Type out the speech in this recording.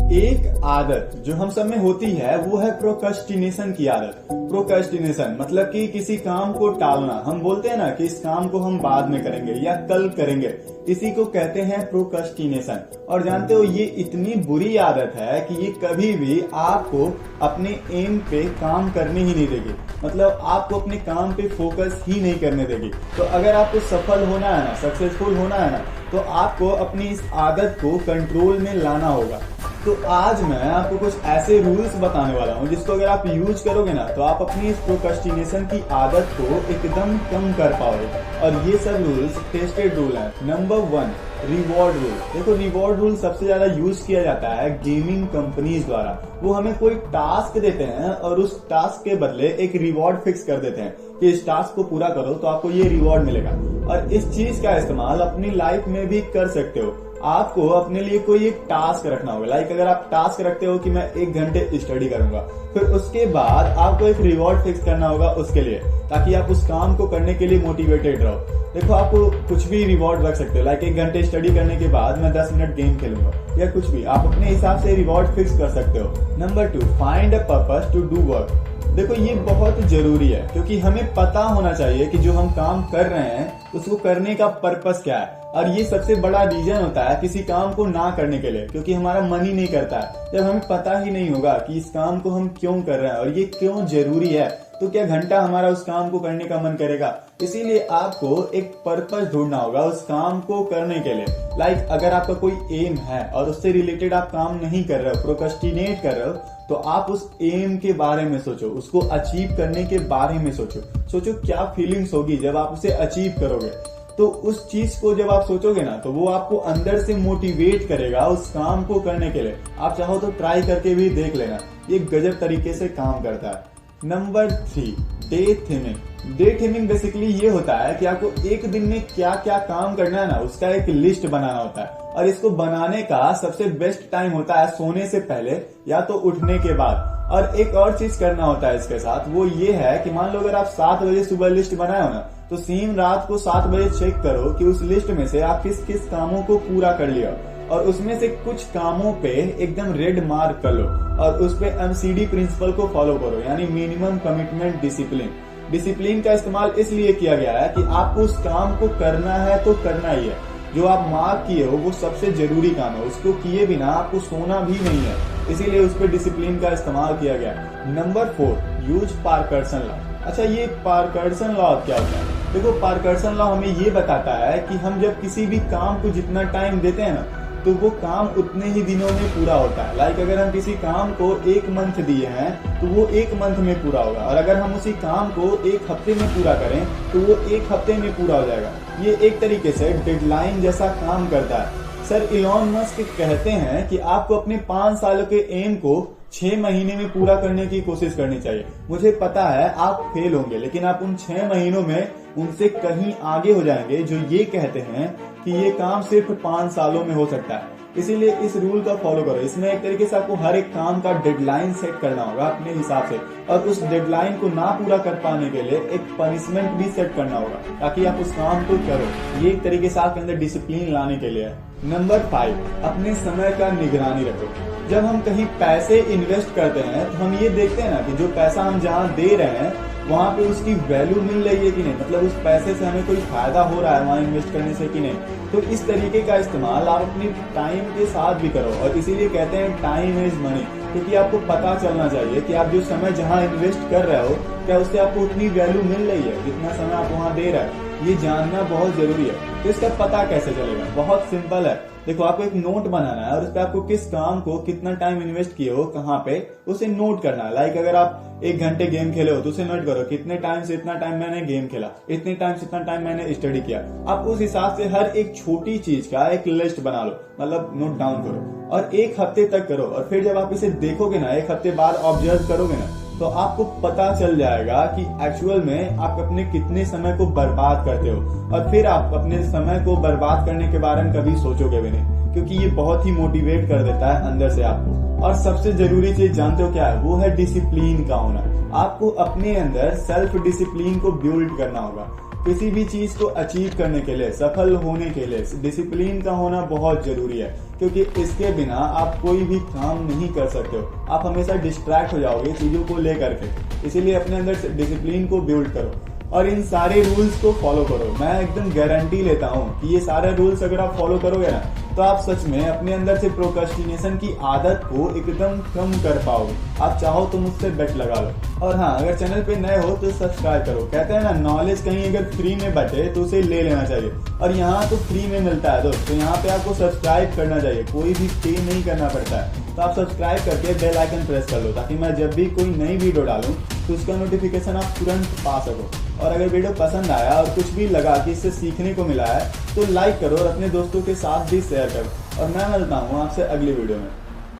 एक आदत जो हम सब में होती है वो है प्रोक्रेस्टिनेशन की आदत। प्रोक्रेस्टिनेशन मतलब कि किसी काम को टालना। हम बोलते हैं ना कि इस काम को हम बाद में करेंगे या कल करेंगे, इसी को कहते हैं प्रोक्रेस्टिनेशन। और जानते हो ये इतनी बुरी आदत है कि ये कभी भी आपको अपने एम पे काम करने ही नहीं देगी, मतलब आपको अपने काम पे फोकस ही नहीं करने देगी। तो अगर आपको सफल होना है ना, सक्सेसफुल होना है ना, तो आपको अपनी इस आदत को कंट्रोल में लाना होगा। तो आज मैं आपको कुछ ऐसे रूल्स बताने वाला हूँ जिसको अगर आप यूज करोगे ना तो आप अपनी इस प्रोक्रेस्टिनेशन की आदत को एकदम कम कर पाओगे। और ये सब रूल्स टेस्टेड रूल हैं। Number 1, reward rule. देखो रिवॉर्ड रूल सबसे ज्यादा यूज किया जाता है गेमिंग कंपनीज द्वारा। वो हमें कोई टास्क देते हैं और उस टास्क के बदले एक रिवॉर्ड फिक्स कर देते हैं कि इस टास्क को पूरा करो तो आपको ये रिवॉर्ड मिलेगा। और इस चीज का इस्तेमाल अपनी लाइफ में भी कर सकते हो। आपको अपने लिए कोई एक टास्क रखना होगा। लाइक अगर आप टास्क रखते हो कि मैं 1 घंटे स्टडी करूंगा, फिर उसके बाद आपको एक रिवॉर्ड फिक्स करना होगा उसके लिए, ताकि आप उस काम को करने के लिए मोटिवेटेड रहो। देखो आपको कुछ भी रिवॉर्ड रख सकते हो। लाइक 1 घंटे स्टडी करने के बाद मैं 10 मिनट गेम खेलूंगा या कुछ भी, आप अपने हिसाब से रिवॉर्ड फिक्स कर सकते हो। Number 2, find a purpose to do work. देखो ये बहुत जरूरी है क्योंकि हमें पता होना चाहिए कि जो हम काम कर रहे हैं उसको करने का पर्पस क्या है। और ये सबसे बड़ा रीजन होता है किसी काम को ना करने के लिए, क्योंकि हमारा मन ही नहीं करता है। जब हमें पता ही नहीं होगा कि इस काम को हम क्यों कर रहे हैं और ये क्यों जरूरी है, तो क्या घंटा हमारा उस काम को करने का मन करेगा। इसीलिए आपको एक पर्पस ढूंढना होगा उस काम को करने के लिए। लाइक अगर आपका कोई एम है और उससे रिलेटेड आप काम नहीं कर रहे हो, प्रोक्रेस्टिनेट कर रहे हो, तो आप उस एम के बारे में सोचो, उसको अचीव करने के बारे में सोचो क्या फीलिंग्स होगी जब आप उसे अचीव करोगे। तो उस चीज को जब आप सोचोगे ना तो वो आपको अंदर से मोटिवेट करेगा उस काम को करने के लिए। आप चाहो तो ट्राई करके भी देख लेना, ये गजब तरीके से काम करता है। Number 3, day theming. Day theming basically ये होता है कि आपको एक दिन में क्या क्या काम करना है ना उसका एक लिस्ट बनाना होता है। और इसको बनाने का सबसे बेस्ट टाइम होता है सोने से पहले या तो उठने के बाद। और एक और चीज करना होता है इसके साथ, वो ये है कि मान लो अगर आप 7 बजे सुबह लिस्ट बनाए हो ना, तो सेम रात को 7 बजे चेक करो कि उस लिस्ट में से आप किस किस कामों को पूरा कर लिया, और उसमें से कुछ कामों पे एकदम रेड मार्क कर लो और उस पे MCD प्रिंसिपल को फॉलो करो, यानी मिनिमम कमिटमेंट डिसिप्लिन। डिसिप्लिन का इस्तेमाल इसलिए किया गया है कि आपको उस काम को करना है तो करना ही है। जो आप मार्क किए हो वो सबसे जरूरी काम है, उसको किए बिना आपको सोना भी नहीं है, इसीलिए उस पर डिसिप्लिन का इस्तेमाल किया गया। Number 4, use Parkinson law. अच्छा ये पार्कर्सन लॉ क्या होता है? देखो पार्कर्सन लॉ हमें ये बताता है कि हम जब किसी भी काम को जितना टाइम देते हैं ना तो वो काम उतने ही दिनों में पूरा होता है। लाइक अगर हम किसी काम को 1 मंथ दिए हैं तो वो 1 मंथ में पूरा होगा, और अगर हम उसी काम को 1 हफ्ते में पूरा करें तो वो 1 हफ्ते में पूरा हो जाएगा। ये एक तरीके से डेडलाइन जैसा काम करता है। सर इलॉन मस्क कहते हैं कि आपको अपने 5 सालों के एम को 6 महीने में पूरा करने की कोशिश करनी चाहिए। मुझे पता है आप फेल होंगे, लेकिन आप उन 6 महीनों में उनसे कहीं आगे हो जाएंगे जो ये कहते हैं कि ये काम सिर्फ 5 सालों में हो सकता है। इसीलिए इस रूल का फॉलो करो। इसमें एक तरीके से आपको हर एक काम का डेडलाइन सेट करना होगा अपने हिसाब से, और उस डेडलाइन को ना पूरा कर पाने के लिए एक पनिशमेंट भी सेट करना होगा ताकि आप उस काम को करो। ये एक तरीके से आपके अंदर डिसिप्लिन लाने के लिए है। नंबर 5, अपने समय का निगरानी रखो। जब हम कहीं पैसे इन्वेस्ट करते हैं तो हम ये देखते हैं ना कि जो पैसा हम जहाँ दे रहे हैं वहां पे उसकी वैल्यू मिल रही है कि नहीं, मतलब उस पैसे से हमें कोई फायदा हो रहा है वहां इन्वेस्ट करने से कि नहीं। तो इस तरीके का इस्तेमाल आप अपनी टाइम के साथ भी करो, और इसीलिए कहते हैं टाइम इज मनी, क्योंकि आपको पता चलना चाहिए कि आप जो समय जहां इन्वेस्ट कर रहे हो क्या उससे आपको उतनी वैल्यू मिल रही है जितना समय आप वहां दे रहे हो। ये जानना बहुत जरूरी है। तो इसका पता कैसे चलेगा? बहुत सिंपल है। देखो आपको एक नोट बनाना है और उस पर आपको किस काम को कितना टाइम इन्वेस्ट किए हो कहाँ पे उसे नोट करना है। लाइक अगर आप 1 घंटे गेम खेले हो तो उसे नोट करो कितने टाइम से इतना टाइम मैंने गेम खेला, इतने टाइम से इतना टाइम मैंने स्टडी किया। आप उस हिसाब से हर एक छोटी चीज का एक लिस्ट बना लो, मतलब नोट डाउन करो, और 1 हफ्ते तक करो। और फिर जब आप इसे देखोगे ना, 1 हफ्ते बाद ऑब्जर्व करोगे ना, तो आपको पता चल जाएगा कि एक्चुअल में आप अपने कितने समय को बर्बाद करते हो। और फिर आप अपने समय को बर्बाद करने के बारे में कभी सोचोगे भी नहीं, क्योंकि ये बहुत ही मोटिवेट कर देता है अंदर से आपको। और सबसे जरूरी चीज जानते हो क्या है? वो है डिसिप्लिन का होना। आपको अपने अंदर सेल्फ डिसिप्लिन को बिल्ड करना होगा। किसी भी चीज को अचीव करने के लिए, सफल होने के लिए डिसिप्लिन का होना बहुत जरूरी है, क्योंकि इसके बिना आप कोई भी काम नहीं कर सकते हो। आप हमेशा डिस्ट्रैक्ट हो जाओगे चीजों को लेकर के। इसीलिए अपने अंदर डिसिप्लिन को बिल्ड करो और इन सारे रूल्स को फॉलो करो। मैं एकदम गारंटी लेता हूँ कि ये सारे रूल्स अगर आप फॉलो करोगे ना, तो आप सच में अपने अंदर से प्रोक्रेस्टिनेशन की आदत को एकदम कम कर पाओगे। आप चाहो तो मुझसे बेट लगा लो। और हाँ, अगर चैनल पे नए हो तो सब्सक्राइब करो। कहते हैं ना, नॉलेज कहीं अगर फ्री में बटे तो उसे ले लेना चाहिए, और यहाँ तो फ्री में मिलता है दोस्त। तो यहाँ पे आपको सब्सक्राइब करना चाहिए, कोई भी पे नहीं करना पड़ता है। तो आप सब्सक्राइब करके बेल आइकन प्रेस कर लो, ताकि मैं जब भी कोई नई वीडियो डालूं तो उसका नोटिफिकेशन आप तुरंत पा सको। और अगर वीडियो पसंद आया और कुछ भी लगा कि इससे सीखने को मिला है, तो लाइक करो और अपने दोस्तों के साथ भी शेयर करो। और मैं मिलता हूँ आपसे अगली वीडियो में।